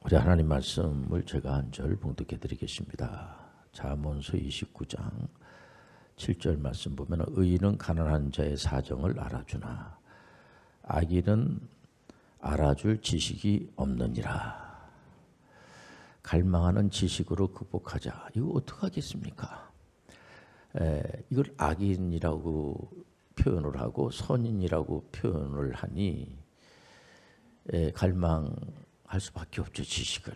우리 하나님 말씀을 제가 한 절 봉독해 드리겠습니다. 잠언서 29장 7절 말씀 보면 의인은 가난한 자의 사정을 알아주나 악인은 알아줄 지식이 없느니라. 갈망하는 지식으로 극복하자. 이거 어떡하겠습니까? 이걸 악인이라고 표현을 하고 선인이라고 표현을 하니 갈망할 수밖에 없죠. 지식을.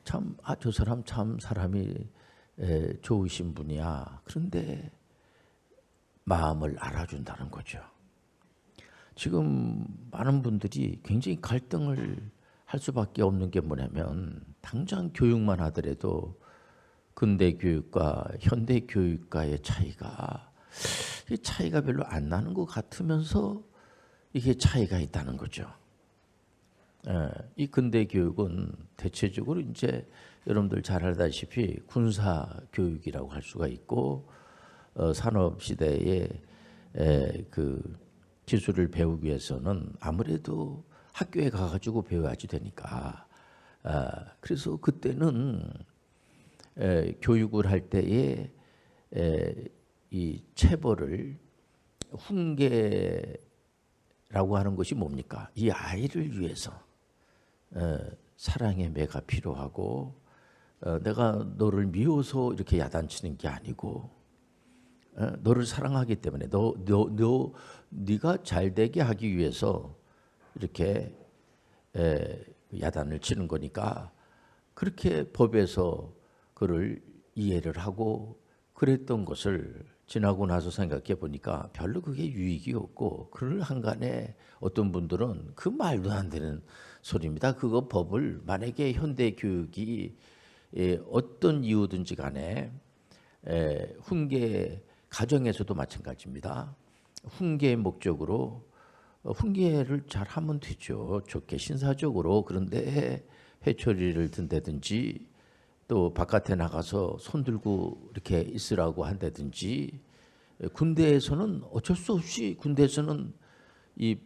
참, 저 사람 참 사람이 좋으신 분이야. 그런데 마음을 알아준다는 거죠. 지금 많은 분들이 굉장히 갈등을 할 수밖에 없는 게 뭐냐면 당장 교육만 하더라도 근대 교육과 현대 교육과의 차이가 별로 안 나는 것 같으면서 이게 차이가 있다는 거죠. 이 근대 교육은 대체적으로 이제 여러분들 잘 알다시피 군사 교육이라고 할 수가 있고 산업 시대에 그 기술을 배우기 위해서는 아무래도 학교에 가가지고 배워야지 되니까 그래서 그때는 교육을 할 때에 이 체벌을 훈계라고 하는 것이 뭡니까? 이 아이를 위해서 사랑의 매가 필요하고 내가 너를 미워서 이렇게 야단치는 게 아니고 너를 사랑하기 때문에 네가 잘 되게 하기 위해서 이렇게 야단을 치는 거니까 그렇게 법에서 그를 이해를 하고 그랬던 것을 지나고 나서 생각해 보니까 별로 그게 유익이 없고 그를 한간에 어떤 분들은 그 말도 안 되는 소리입니다. 그거 법을 만약에 현대 교육이 어떤 이유든지 간에 훈계 가정에서도 마찬가지입니다. 훈계의 목적으로 훈계를 잘 하면 되죠. 좋게 신사적으로. 그런데 회초리를 든다든지 또 바깥에 나가서 손 들고 이렇게 있으라고 한다든지 군대에서는 어쩔 수 없이 군대에서는 이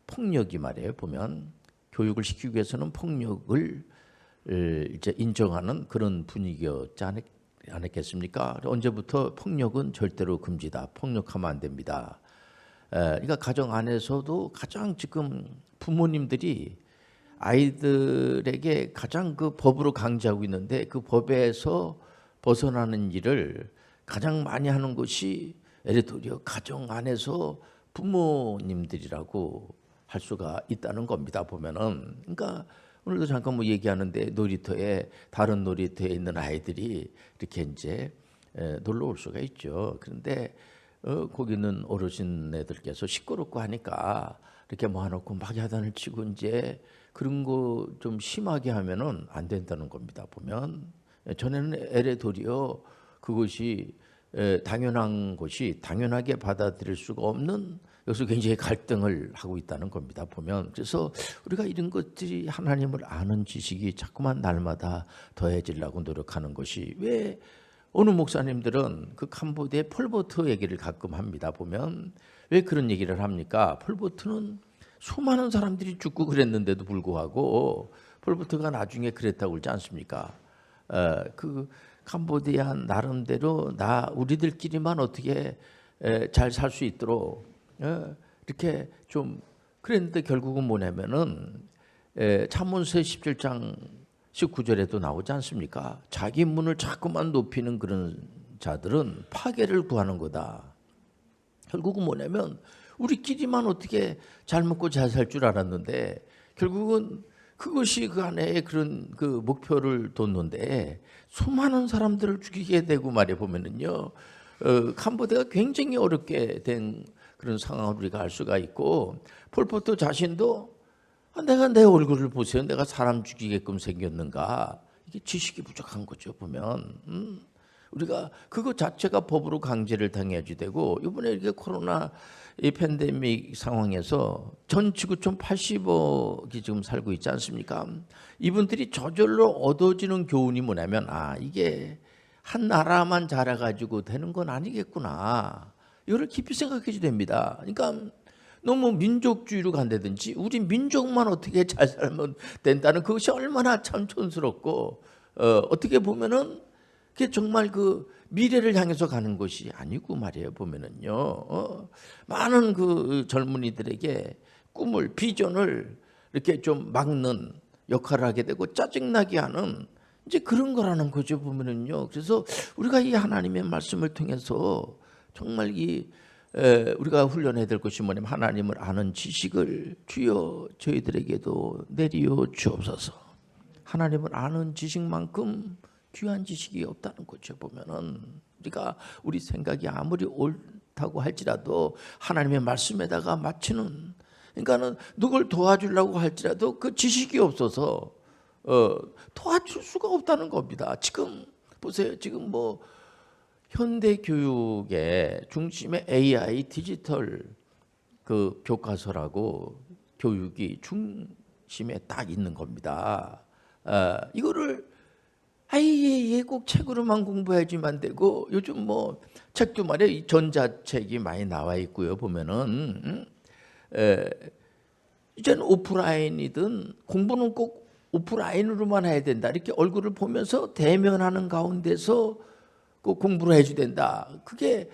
폭력이 말이에요. 보면 교육을 시키기 위해서는 폭력을 이제 인정하는 그런 분위기였지 않았겠습니까? 언제부터 폭력은 절대로 금지다. 폭력하면 안 됩니다. 그러니까 가정 안에서도 가장 지금 부모님들이 아이들에게 가장 그 법으로 강제하고 있는데 그 법에서 벗어나는 일을 가장 많이 하는 것이 에리토리어 가정 안에서 부모님들이라고 할 수가 있다는 겁니다. 보면은 그러니까 오늘도 잠깐 뭐 얘기하는데 놀이터에 다른 놀이터에 있는 아이들이 이렇게 이제 놀러 올 수가 있죠. 그런데 거기는 어르신네들께서 시끄럽고 하니까 이렇게 모아놓고 막 야단을 치고 이제 그런 거 좀 심하게 하면은 안 된다는 겁니다. 보면 전에는 에레도리어 그것이 당연한 것이 당연하게 받아들일 수가 없는 여기서 굉장히 갈등을 하고 있다는 겁니다. 보면 그래서 우리가 이런 것들이 하나님을 아는 지식이 자꾸만 날마다 더해지려고 노력하는 것이 왜 어느 목사님들은 그 캄보디아 폴포트 얘기를 가끔 합니다. 보면 왜 그런 얘기를 합니까? 폴포트는 수많은 사람들이 죽고 그랬는데도 불구하고 폴포트가 나중에 그랬다고 그러지 않습니까? 그 캄보디아 나름대로 우리들끼리만 어떻게 잘 살 수 있도록 이렇게 좀 그랬는데 결국은 뭐냐면은 잠언서 17장 19절에도 나오지 않습니까? 자기 문을 자꾸만 높이는 그런 자들은 파괴를 구하는 거다. 결국은 뭐냐면 우리끼리만 어떻게 잘 먹고 잘 살 줄 알았는데 결국은 그것이 그 안에 그런 그 목표를 뒀는데 수많은 사람들을 죽이게 되고 말해 보면은요, 캄보디아가 굉장히 어렵게 된 그런 상황을 우리가 알 수가 있고 폴포트 자신도 내가 내 얼굴을 보세요. 내가 사람 죽이게끔 생겼는가? 이게 지식이 부족한 거죠. 보면 우리가 그것 자체가 법으로 강제를 당해야지 되고 이번에 이렇게 코로나 이 팬데믹 상황에서 전 지구촌 80억이 지금 살고 있지 않습니까? 이분들이 저절로 얻어지는 교훈이 뭐냐면 이게 한 나라만 자라가지고 되는 건 아니겠구나. 이거를 깊이 생각해야 됩니다. 그러니까 너무 민족주의로 간다든지 우리 민족만 어떻게 잘 살면 된다는 그것이 얼마나 참 촌스럽고 어떻게 보면은 그게 정말 그 미래를 향해서 가는 것이 아니고 말이에요. 보면은요 많은 그 젊은이들에게 꿈을 비전을 이렇게 좀 막는 역할을 하게 되고 짜증나게 하는 이제 그런 거라는 거죠. 보면은요. 그래서 우리가 이 하나님의 말씀을 통해서 정말 우리가 훈련해야 될 것이 뭐냐면 하나님을 아는 지식을 주여 저희들에게도 내리어 주옵소서. 하나님을 아는 지식만큼 귀한 지식이 없다는 거죠. 보면은 우리가 우리 생각이 아무리 옳다고 할지라도 하나님의 말씀에다가 맞추는, 그러니까는 누굴 도와주려고 할지라도 그 지식이 없어서 도와줄 수가 없다는 겁니다. 지금 보세요. 지금 뭐 현대 교육의 중심에 AI 디지털 그 교과서라고 교육이 중심에 딱 있는 겁니다. 이거를 아예 꼭 책으로만 공부해야지만 되고, 요즘 뭐 책도 말이야 전자책이 많이 나와 있고요. 보면은 이제는 오프라인이든 공부는 꼭 오프라인으로만 해야 된다. 이렇게 얼굴을 보면서 대면하는 가운데서 그 공부를 해야 된다. 그게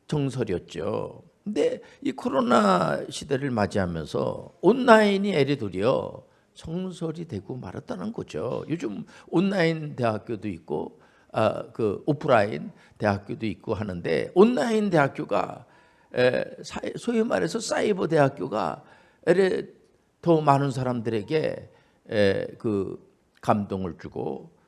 정설이었죠. 근데 이 코로나 시대를 맞이하면서 온라인이 애리도리어 정설이 되고 말았다는 거죠. 요즘 온라인 대학교도 있고 그 오프라인 대학교도 있고 하는데, 온라인 대학교가 소위 말해서 사이버 대학교가 더 많은 사람들에게 그 감동을 주고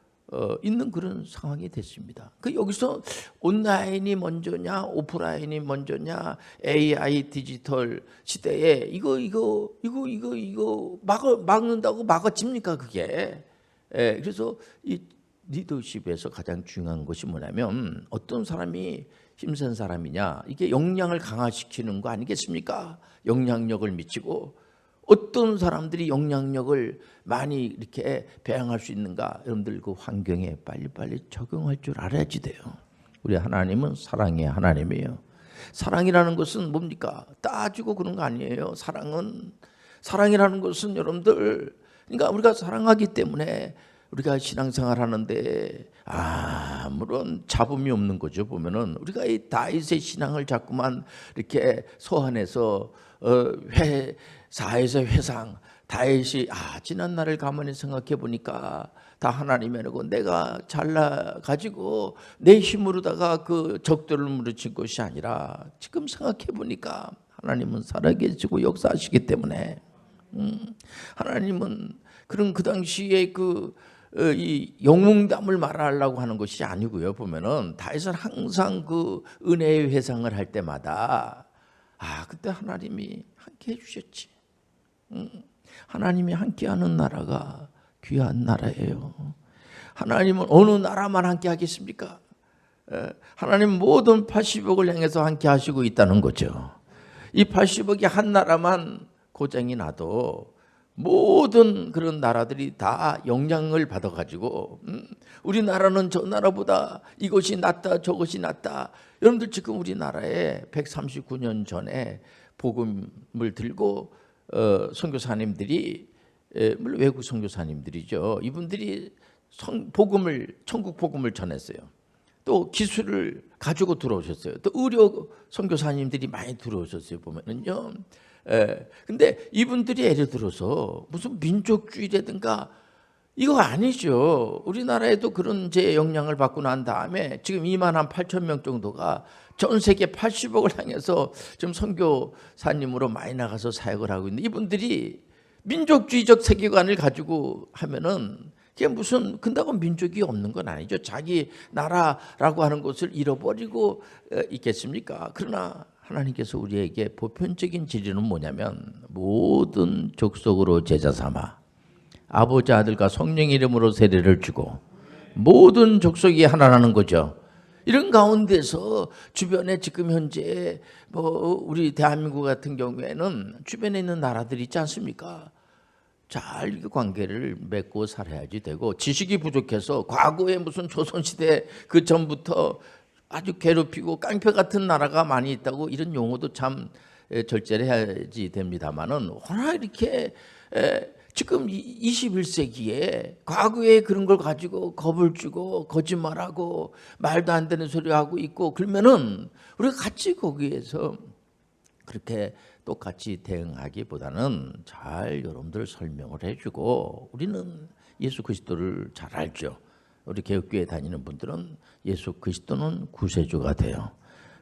있는 그런 상황이 됐습니다. 그 여기서 온라인이 먼저냐 오프라인이 먼저냐, AI 디지털 시대에 이거 막는다고 막아집니까 그게? 그래서 이 리더십에서 가장 중요한 것이 뭐냐면 어떤 사람이 힘센 사람이냐, 이게 역량을 강화시키는 거 아니겠습니까? 역량력을 미치고 어떤 사람들이 역량력을 많이 이렇게 배양할 수 있는가? 여러분들 그 환경에 빨리빨리 적용할 줄 알아야지 돼요. 우리 하나님은 사랑의 하나님이에요. 사랑이라는 것은 뭡니까? 따지고 그런 거 아니에요. 사랑이라는 것은 여러분들, 그러니까 우리가 사랑하기 때문에 우리가 신앙생활 하는데 아무런 잡음이 없는 거죠. 보면은 우리가 이 다윗의 신앙을 자꾸만 이렇게 소환해서 사에서 회상, 다윗이 지난 날을 가만히 생각해 보니까 다 하나님의 은혜고 내가 잘나 가지고 내 힘으로다가 그 적들을 무너진 것이 아니라 지금 생각해 보니까 하나님은 살아계시고 역사하시기 때문에 하나님은 그런 그 당시에 이 영웅담을 말하려고 하는 것이 아니고요. 보면은 다윗은 항상 그 은혜의 회상을 할 때마다 그때 하나님이 함께 해주셨지. 하나님이 함께하는 나라가 귀한 나라예요. 하나님은 어느 나라만 함께 하겠습니까? 하나님 모든 80억을 향해서 함께 하시고 있다는 거죠. 이 80억이 한 나라만 고장이 나도 모든 그런 나라들이 다 영향을 받아가지고 우리나라는 저 나라보다 이것이 낫다 저것이 낫다. 여러분들 지금 우리나라에 139년 전에 복음을 들고 선교사님들이, 물론 외국 선교사님들이죠. 이분들이 천국 복음을 전했어요. 또 기술을 가지고 들어오셨어요. 또 의료 선교사님들이 많이 들어오셨어요. 보면은요. 근데 이분들이 예를 들어서 무슨 민족주의라든가 이거 아니죠. 우리나라에도 그런 이제 영향을 받고 난 다음에 지금 2만 8천 명 정도가 전 세계 80억을 향해서 지금 선교사님으로 많이 나가서 사역을 하고 있는데, 이분들이 민족주의적 세계관을 가지고 하면은 그게 무슨 근다고 민족이 없는 건 아니죠. 자기 나라라고 하는 것을 잃어버리고 있겠습니까? 그러나 하나님께서 우리에게 보편적인 진리는 뭐냐면 모든 족속으로 제자 삼아 아버지 아들과 성령 이름으로 세례를 주고, 모든 족속이 하나라는 거죠. 이런 가운데서 주변에 지금 현재 우리 대한민국 같은 경우에는 주변에 있는 나라들이 있지 않습니까? 잘 관계를 맺고 살아야지 되고, 지식이 부족해서 과거에 무슨 조선시대 그 전부터 아주 괴롭히고 깡패 같은 나라가 많이 있다고 이런 용어도 참 절제를 해야지 됩니다만은 워낙 이렇게 지금 21세기에 과거에 그런 걸 가지고 겁을 주고 거짓말하고 말도 안 되는 소리 하고 있고 그러면은 우리가 같이 거기에서 그렇게 똑같이 대응하기보다는 잘 여러분들 설명을 해주고 우리는 예수 그리스도를 잘 알죠. 우리 개혁교회 다니는 분들은 예수 그리스도는 구세주가 돼요.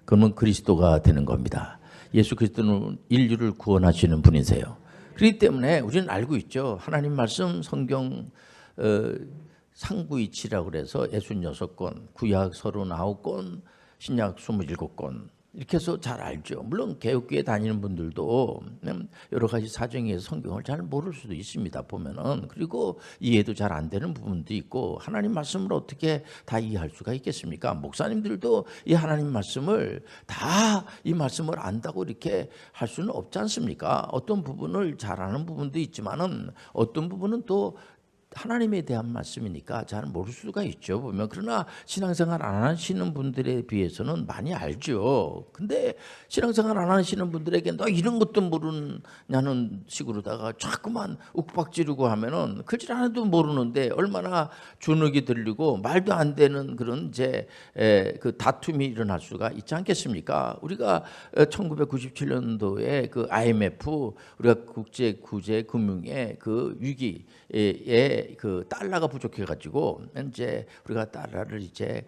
그러면 그리스도가 되는 겁니다. 예수 그리스도는 인류를 구원하시는 분이세요. 그렇기 때문에 우리는 알고 있죠. 하나님 말씀 성경 상구이치라고 그래서 66권, 구약 39권, 신약 27권 이렇게 해서 잘 알죠. 물론 개혁교회 다니는 분들도 여러 가지 사정에 의해서 성경을 잘 모를 수도 있습니다. 보면은 그리고 이해도 잘 안 되는 부분도 있고 하나님 말씀을 어떻게 다 이해할 수가 있겠습니까? 목사님들도 이 하나님 말씀을 다 이 말씀을 안다고 이렇게 할 수는 없지 않습니까? 어떤 부분을 잘 아는 부분도 있지만은 어떤 부분은 또 하나님에 대한 말씀이니까 잘 모를 수가 있죠. 보면 그러나 신앙생활 안 하시는 분들에 비해서는 많이 알죠. 근데 신앙생활 안 하시는 분들에게 너 이런 것도 모르냐는 식으로다가 자꾸만 욱박지르고 하면은 글질 하나도 모르는데 얼마나 주눅이 들리고 말도 안 되는 그런 그 다툼이 일어날 수가 있지 않겠습니까? 우리가 1997년도에 그 IMF 우리가 국제 구제 금융의 그 위기에 그 달러가 부족해 가지고 이제 우리가 달러를 이제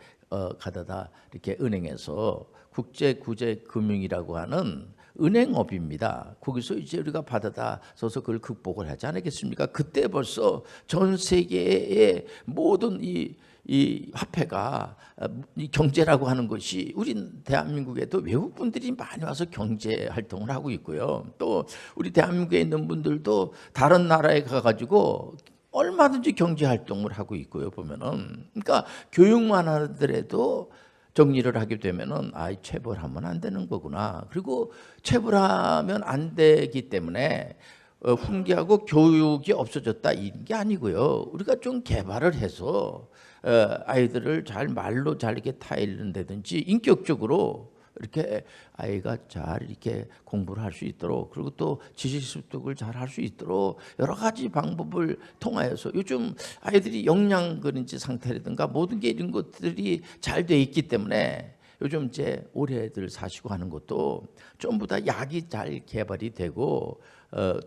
가져다 이렇게 은행에서 국제 구제 금융이라고 하는 은행업입니다. 거기서 이제 우리가 받아다 써서 그걸 극복을 하지 않겠습니까? 그때 벌써 전 세계의 모든 이 화폐가 이 경제라고 하는 것이 우리 대한민국에도 외국 분들이 많이 와서 경제 활동을 하고 있고요. 또 우리 대한민국에 있는 분들도 다른 나라에 가가지고 얼마든지 경제 활동을 하고 있고요. 보면은 그러니까 교육만 하더라도 정리를 하게 되면은 체벌하면 안 되는 거구나. 그리고 체벌하면 안 되기 때문에 훈계하고 교육이 없어졌다 이런 게 아니고요. 우리가 좀 개발을 해서 아이들을 잘 말로 잘 이렇게 타일른다든지 인격적으로 이렇게 아이가 잘 이렇게 공부를 할 수 있도록 그리고 또 지식 습득을 잘 할 수 있도록 여러 가지 방법을 통하여서 요즘 아이들이 영양근인지 상태라든가 모든 게 이런 것들이 잘 돼 있기 때문에 요즘 이제 올해들 사시고 하는 것도 전부 다 약이 잘 개발이 되고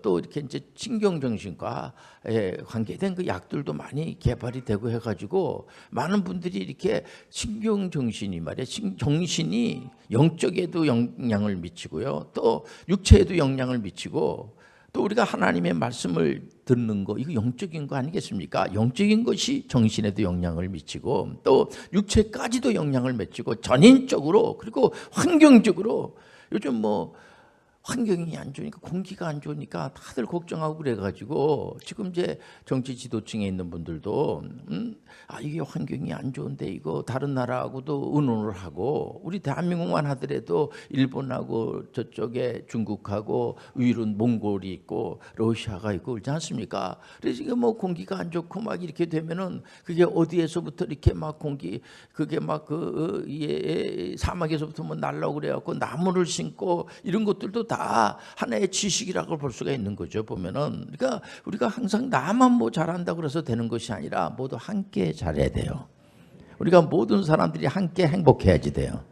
또 이렇게 이제 신경정신과에 관계된 그 약들도 많이 개발이 되고 해가지고 많은 분들이 이렇게 신경정신이 말이야 정신이 영적에도 영향을 미치고요 또 육체에도 영향을 미치고 또 우리가 하나님의 말씀을 듣는 거 이거 영적인 거 아니겠습니까? 영적인 것이 정신에도 영향을 미치고 또 육체까지도 영향을 미치고 전인적으로 그리고 환경적으로 요즘 뭐 환경이 안 좋으니까 공기가 안 좋으니까 다들 걱정하고 그래가지고 지금 이제 정치 지도층에 있는 분들도 이게 환경이 안 좋은데 이거 다른 나라하고도 의논을 하고 우리 대한민국만 하더라도 일본하고 저쪽에 중국하고 위로는 몽골이 있고 러시아가 있고 그렇지 않습니까? 그래서 이게 뭐 공기가 안 좋고 막 이렇게 되면은 그게 어디에서부터 이렇게 막 공기 그게 막 사막에서부터 뭐 날라오고 그래갖고 나무를 심고 이런 것들도 다 하나의 지식이라고 볼 수가 있는 거죠. 보면은 그러니까 우리가 항상 나만 뭐 잘한다고 그래서 되는 것이 아니라 모두 함께 잘해야 돼요. 우리가 모든 사람들이 함께 행복해야지 돼요.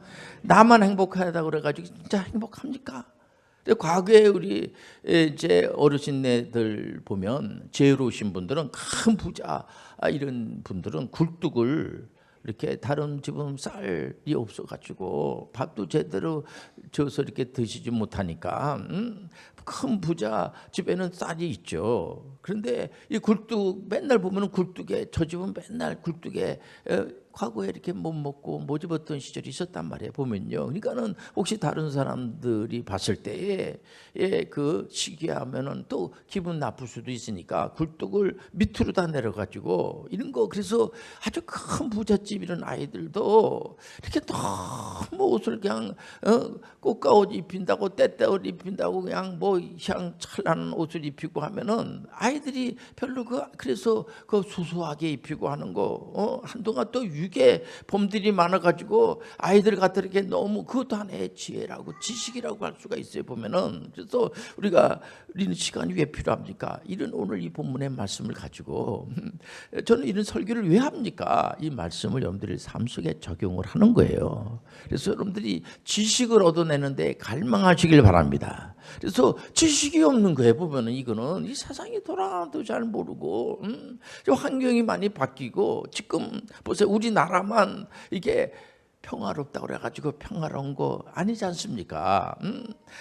나만 행복하다고 그래가지고 진짜 행복합니까? 과거에 우리 이제 어르신네들 보면 지혜로우신 분들은 큰 부자 이런 분들은 굴뚝을 이렇게 다른 집은 쌀이 없어가지고 밥도 제대로 져서 이렇게 드시지 못하니까 큰 부자 집에는 쌀이 있죠. 그런데 이 굴뚝 맨날 보면은 굴뚝에 저 집은 맨날 굴뚝에 과거에 이렇게 못 먹고 못 입었던 시절이 있었단 말이에요. 보면요. 그러니까는 혹시 다른 사람들이 봤을 때에 그 시기하면은 또 기분 나쁠 수도 있으니까 굴뚝을 밑으로 다 내려가지고 이런 거 그래서 아주 큰 부잣집 이런 아이들도 이렇게 너무 옷을 그냥 꽃가옷 입힌다고 때때옷 입힌다고 그냥 뭐 향 찬란한 옷을 입히고 하면은 아이들이 별로 그래서 그 소소하게 입히고 하는 거 한동안 또 유괴 범들이 많아가지고 아이들 갖다 이렇게 너무 그것도 하나의 지혜라고 지식이라고 할 수가 있어요. 보면은 그래서 우리는 시간이 왜 필요합니까? 이런 오늘 이 본문의 말씀을 가지고 저는 이런 설교를 왜 합니까? 이 말씀을 여러분들이 삶 속에 적용을 하는 거예요. 그래서 여러분들이 지식을 얻어내는데 갈망하시길 바랍니다. 그래서 지식이 없는 거에 보면은 이거는 이 세상이 돌아가도 잘 모르고 환경이 많이 바뀌고 지금 보세요. 우리나라만 이게 평화롭다고 그래가지고 평화로운 거 아니지 않습니까?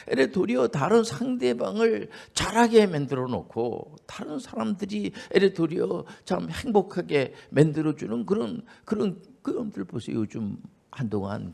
에레 도리어 다른 상대방을 잘하게 만들어 놓고 다른 사람들이 에레 도리어 참 행복하게 만들어주는 그런 그런들 보세요. 요즘 한동안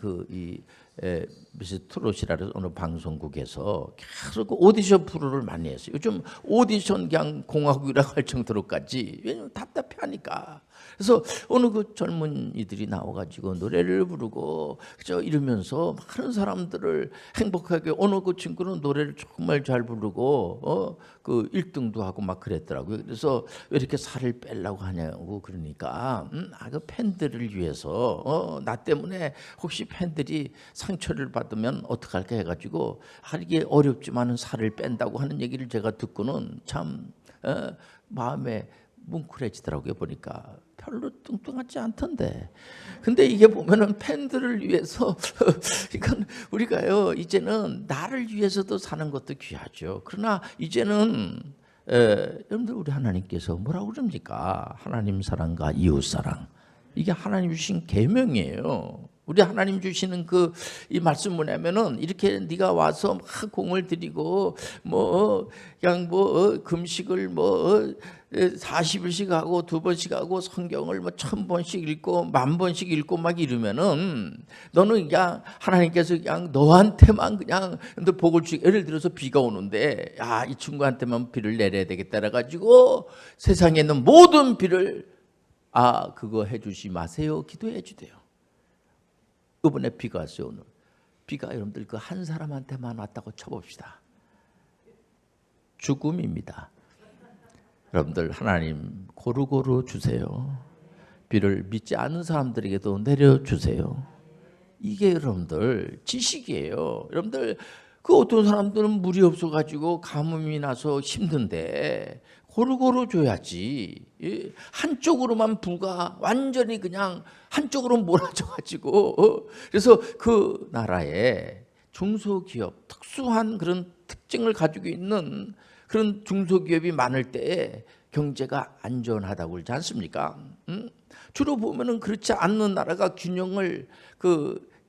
미스 트롯이라는 어느 방송국에서 계속 오디션 프로를 많이 했어요. 요즘 오디션 그냥 공화국이라고 할 정도로까지. 왜냐면 답답해하니까. 그래서 어느 그 젊은이들이 나와가지고 노래를 부르고 그저 이러면서 많은 사람들을 행복하게 어느 그 친구는 노래를 정말 잘 부르고 그 1등도 하고 막 그랬더라고요. 그래서 왜 이렇게 살을 빼려고 하냐고 그러니까 그 팬들을 위해서 나 때문에 혹시 팬들이 상처를 받으면 어떡할까 해가지고 이게 어렵지만은 살을 뺀다고 하는 얘기를 제가 듣고는 참 마음에 뭉클해지더라고요. 보니까 별로 뚱뚱하지 않던데. 근데 이게 보면은 팬들을 위해서 이건 우리가요 이제는 나를 위해서도 사는 것도 귀하죠. 그러나 이제는 여러분들 우리 하나님께서 뭐라고 그럽니까? 하나님 사랑과 이웃 사랑. 이게 하나님 주신 계명이에요. 우리 하나님 주시는 이 말씀 뭐냐면은 이렇게 네가 와서 막 공을 들이고 그냥 금식을 40일씩 하고 2번씩 하고 성경을 1000번씩 읽고 10,000번씩 읽고 막 이러면은 너는 그냥 하나님께서 그냥 너한테만 그냥 복을 주고 예를 들어서 비가 오는데 이 친구한테만 비를 내려야 되겠다 그래 가지고 세상에 있는 모든 비를 그거 해주시 마세요 기도해 주대요. 이번에 비가 왔어요. 오늘 비가 여러분들 그 한 사람한테만 왔다고 쳐봅시다. 죽음입니다. 여러분들 하나님 고루고루 주세요. 비를 믿지 않는 사람들에게도 내려주세요. 이게 여러분들 지식이에요. 여러분들 어떤 사람들은 물이 없어가지고 가뭄이 나서 힘든데 고루고루 줘야지. 한쪽으로만 부가 완전히 그냥 한쪽으로 몰아져가지고 그래서 그 나라에 중소기업 특수한 그런 특징을 가지고 있는 그런 중소기업이 많을 때에 경제가 안전하다고 그러지 않습니까? 주로 보면은 그렇지 않는 나라가 균형을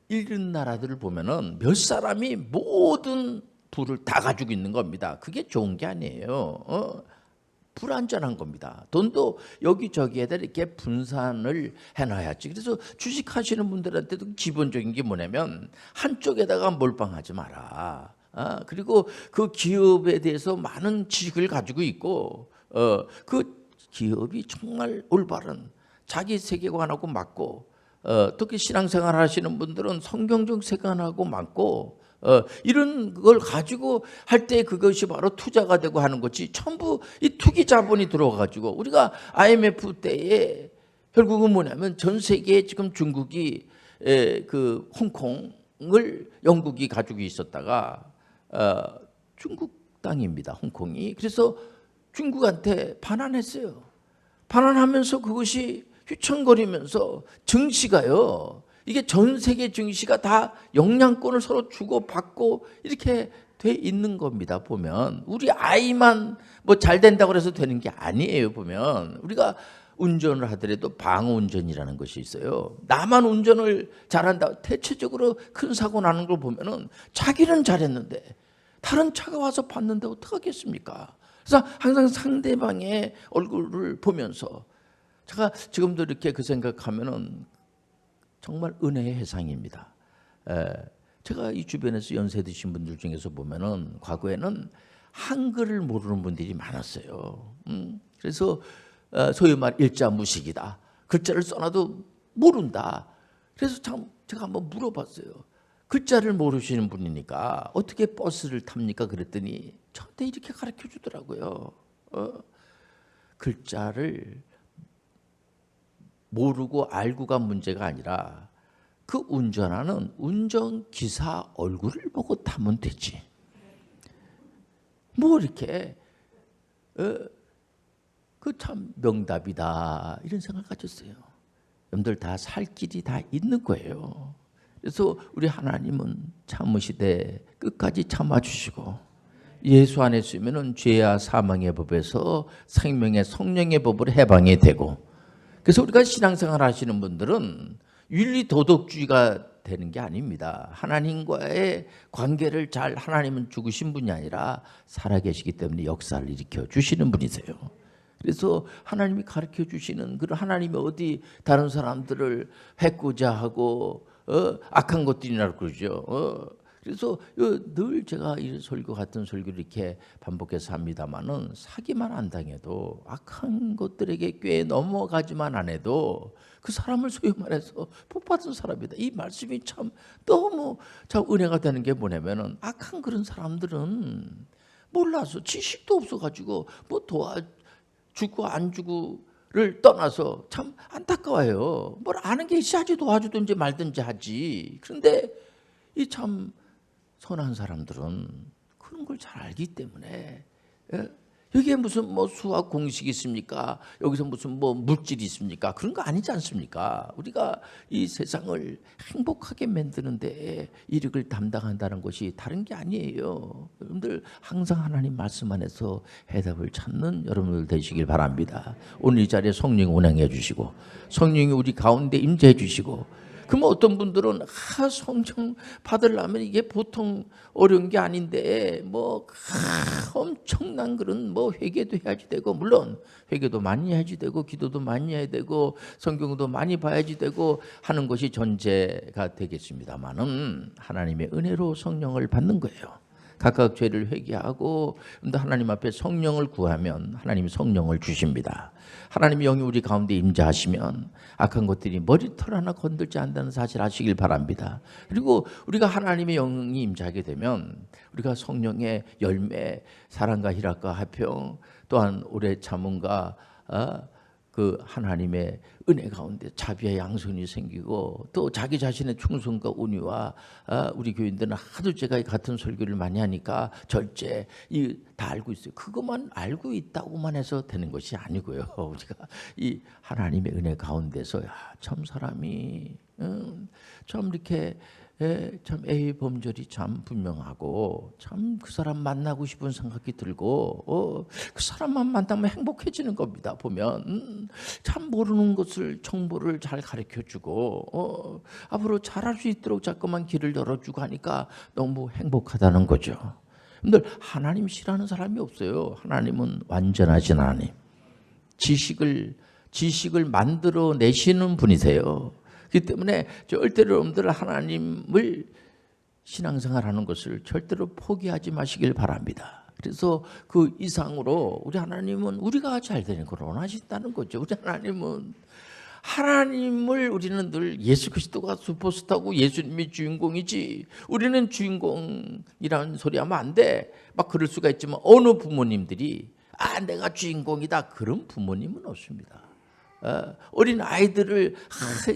잃은 나라들을 보면은 몇 사람이 모든 부를 다 가지고 있는 겁니다. 그게 좋은 게 아니에요. 불안전한 겁니다. 돈도 여기저기에다 이렇게 분산을 해놔야지. 그래서 주식하시는 분들한테도 기본적인 게 뭐냐면 한쪽에다가 몰빵하지 마라. 그리고 그 기업에 대해서 많은 지식을 가지고 있고 그 기업이 정말 올바른 자기 세계관하고 맞고 특히 신앙생활 하시는 분들은 성경적 세계관하고 맞고 이런 걸 가지고 할 때 그것이 바로 투자가 되고 하는 것이 전부 이 투기 자본이 들어와가지고 우리가 IMF 때에 결국은 뭐냐면 전 세계에 지금 중국이 그 홍콩을 영국이 가지고 있었다가 중국 땅입니다. 홍콩이. 그래서 중국한테 반환했어요. 반환하면서 그것이 휘청거리면서 증시가요. 이게 전 세계 증시가 다 영향권을 서로 주고받고 이렇게 돼 있는 겁니다. 보면 우리 아이만 잘 된다고 해서 되는 게 아니에요. 보면 우리가 운전을 하더라도 방어 운전이라는 것이 있어요. 나만 운전을 잘한다. 대체적으로 큰 사고 나는 걸 보면은 자기는 잘했는데 다른 차가 와서 봤는데 어떡하겠습니까? 그래서 항상 상대방의 얼굴을 보면서 제가 지금도 이렇게 그 생각하면은 정말 은혜의 해상입니다. 제가 이 주변에서 연세 드신 분들 중에서 보면은 과거에는 한글을 모르는 분들이 많았어요. 그래서 소위 말 일자무식이다. 글자를 써놔도 모른다. 그래서 참 제가 한번 물어봤어요. 글자를 모르시는 분이니까 어떻게 버스를 탑니까? 그랬더니 저한테 이렇게 가르쳐 주더라고요. 글자를 모르고 알고가 문제가 아니라 그 운전하는 운전기사 얼굴을 보고 타면 되지. 뭐 이렇게 그 참 명답이다 이런 생각 가졌어요. 여러분들 다 살 길이 다 있는 거예요. 그래서 우리 하나님은 참으시되 끝까지 참아주시고 예수 안에 있으면 죄와 사망의 법에서 생명의 성령의 법으로 해방이 되고, 그래서 우리가 신앙생활 하시는 분들은 윤리 도덕주의가 되는 게 아닙니다. 하나님과의 관계를 잘, 하나님은 죽으신 분이 아니라 살아계시기 때문에 역사를 일으켜 주시는 분이세요. 그래서 하나님이 가르쳐 주시는 그런 하나님이 어디 다른 사람들을 해코자 하고 악한 것들이라고 그러죠. 그래서 늘 제가 이 설교 같은 설교를 이렇게 반복해서 합니다마는 사기만 안 당해도 악한 것들에게 꽤 넘어가지만 안 해도 그 사람을 소위 말해서 복받은 사람이다. 이 말씀이 참 너무 참 은혜가 되는 게 뭐냐면은 악한 그런 사람들은 몰라서 지식도 없어가지고 뭐 도와주고 안 주고를 떠나서 참 안타까워요. 뭘 아는 게 있어야지 도와주든지 말든지 하지. 그런데 이 참 선한 사람들은 그런 걸 잘 알기 때문에, 여기에 무슨 뭐 수학 공식이 있습니까? 여기서 무슨 뭐 물질이 있습니까? 그런 거 아니지 않습니까? 우리가 이 세상을 행복하게 만드는데 이력을 담당한다는 것이 다른 게 아니에요. 여러분들 항상 하나님 말씀 안에서 해답을 찾는 여러분들 되시길 바랍니다. 오늘 이 자리에 성령 운행해 주시고 성령이 우리 가운데 임재해 주시고, 그러면 어떤 분들은 성령 받으려면 이게 보통 어려운 게 아닌데 뭐 엄청난 그런 뭐 회개도 해야지 되고, 물론 회개도 많이 해야지 되고 기도도 많이 해야 되고 성경도 많이 봐야지 되고 하는 것이 전제가 되겠습니다만은 하나님의 은혜로 성령을 받는 거예요. 각각 죄를 회개하고 하나님 앞에 성령을 구하면 하나님이 성령을 주십니다. 하나님의 영이 우리 가운데 임재하시면 악한 것들이 머리털 하나 건들지 않는다는 사실 아시길 바랍니다. 그리고 우리가 하나님의 영이 임재하게 되면 우리가 성령의 열매, 사랑과 희락과 화평, 또한 오래 참음과 그 하나님의 은혜 가운데 자비와 양선이 생기고, 또 자기 자신의 충성과 온유와, 우리 교인들은 하도 제가 같은 설교를 많이 하니까 절제 다 알고 있어요. 그것만 알고 있다고만 해서 되는 것이 아니고요. 우리가 이 하나님의 은혜 가운데서 참 사람이 참 이렇게 참 에이 범절이 참 분명하고 참 그 사람 만나고 싶은 생각이 들고 그 사람만 만나면 행복해지는 겁니다. 보면 참 모르는 것을 정보를 잘 가르쳐주고 앞으로 잘할 수 있도록 자꾸만 길을 열어주고 하니까 너무 행복하다는 거죠. 근데 하나님 싫어하는 사람이 없어요. 하나님은 완전하신 하나님, 지식을 만들어 내시는 분이세요. 그렇기 때문에 절대로 여러분들 하나님을 신앙생활하는 것을 절대로 포기하지 마시길 바랍니다. 그래서 그 이상으로 우리 하나님은 우리가 잘 되는 걸 원하신다는 거죠. 우리 하나님을 우리는 늘 예수 그리스도가 슈퍼스타고 예수님이 주인공이지, 우리는 주인공이라는 소리 하면 안 돼. 막 그럴 수가 있지만 어느 부모님들이 내가 주인공이다 그런 부모님은 없습니다. 어린 아이들을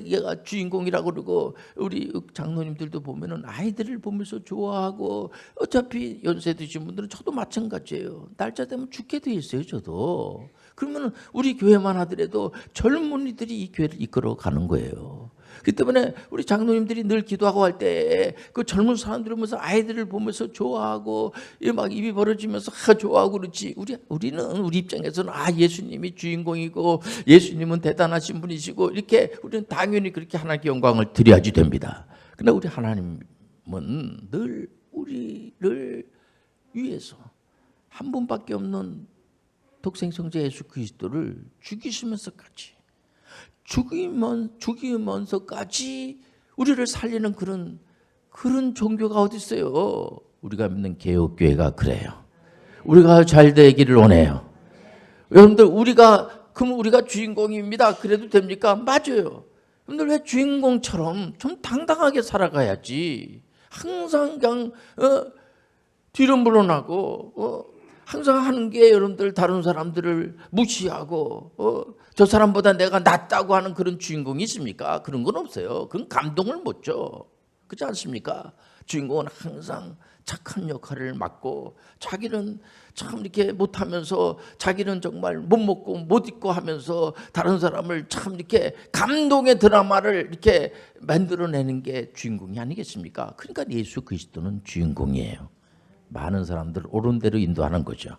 얘가 주인공이라고 그러고, 우리 장로님들도 보면은 아이들을 보면서 좋아하고, 어차피 연세 드신 분들은 저도 마찬가지예요. 날짜 되면 죽게 돼 있어요, 저도. 그러면 우리 교회만 하더라도 젊은이들이 이 교회를 이끌어 가는 거예요. 그 때문에 우리 장로님들이 늘 기도하고 할 때 그 젊은 사람들을 보면서 아이들을 보면서 좋아하고 막 입이 벌어지면서 좋아하고 그렇지. 우리는 우리 입장에서는 예수님이 주인공이고 예수님은 대단하신 분이시고 이렇게 우리는 당연히 그렇게 하나님께 영광을 드려야지 됩니다. 그러나 우리 하나님은 늘 우리를 위해서 한 분밖에 없는 독생성자 예수 그리스도를 죽이시면서까지 죽이면서까지 우리를 살리는 그런 종교가 어디 있어요? 우리가 믿는 개혁교회가 그래요. 우리가 잘 되기를 원해요. 여러분들 그럼 우리가 주인공입니다. 그래도 됩니까? 맞아요. 여러분들 왜 주인공처럼 좀 당당하게 살아가야지. 항상 그냥 뒤로 물러나고 항상 하는 게 여러분들 다른 사람들을 무시하고 저 사람보다 내가 낫다고 하는 그런 주인공이 있습니까? 그런 건 없어요. 그건 감동을 못 줘. 그렇지 않습니까? 주인공은 항상 착한 역할을 맡고 자기는 참 이렇게 못하면서 자기는 정말 못 먹고 못 입고 하면서 다른 사람을 참 이렇게 감동의 드라마를 이렇게 만들어내는 게 주인공이 아니겠습니까? 그러니까 예수 그리스도는 주인공이에요. 많은 사람들을 옳은 대로 인도하는 거죠.